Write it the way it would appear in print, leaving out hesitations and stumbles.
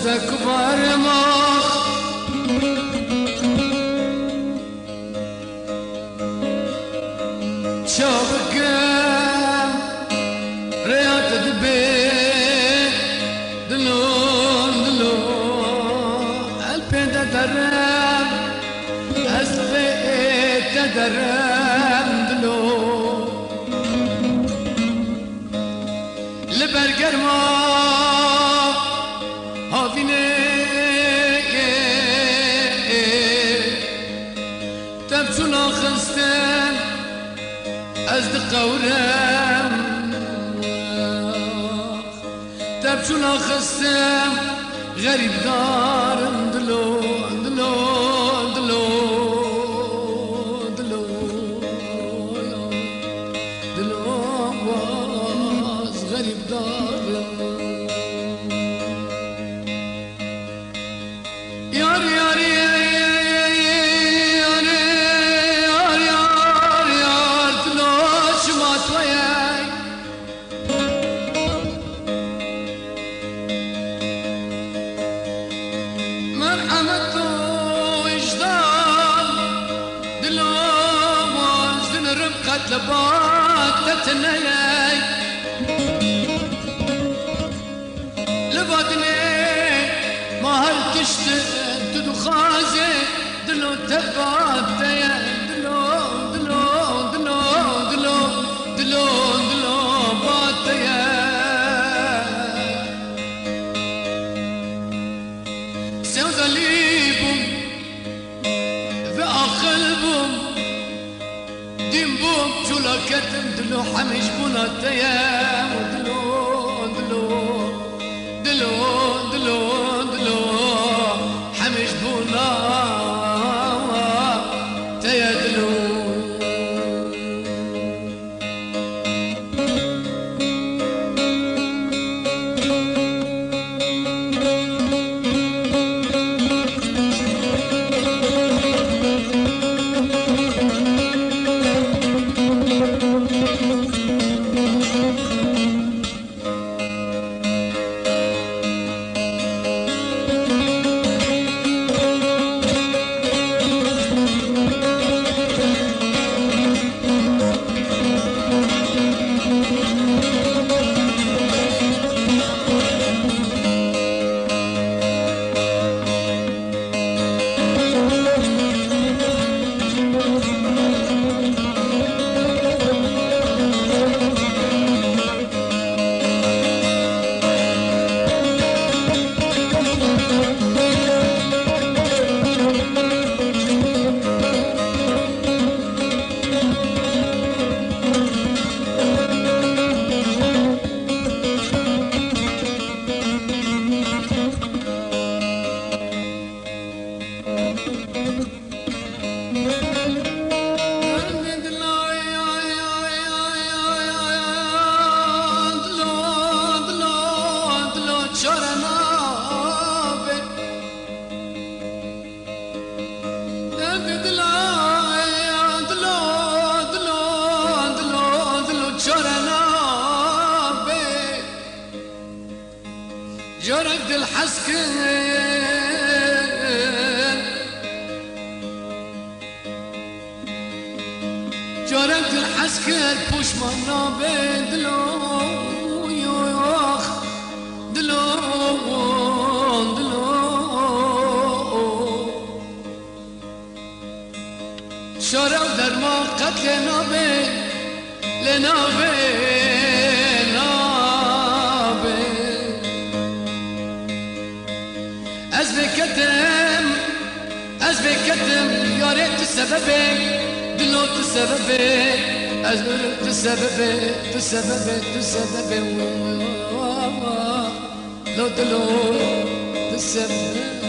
استكبر مخ شابكم رياض دبي دلون دلون البين تدرم أزلي تدرم دلون لبرگر ما هافینه تبچون آخستن از دقورم تبچون آخستم غریب دارم دلو دلو دلو دلو دلو باز غریب دارم یار یاری مرحمت و اجدام دلو وازن ربقت لبات تتنيي لباتني ما هل تشتت دخازي دلو تبات تيا دلو دلو دلو دلو دلو دلو بات تيا سوزاليبم في آخلبم ديمبم شولا كتم دلو حمش بولا تيام دلو دلو دلو دلو دلو حمش بولا تيا دلو جرق دل حسكن جرق دل حسكن بوش منا بين دلو يوخ دلو دلو شرق در ما قتل نابي لنابي از بکتم یاره تو سببه دلو تو سببه از تو سببه تو سببه تو سببه لو دلو تو سببه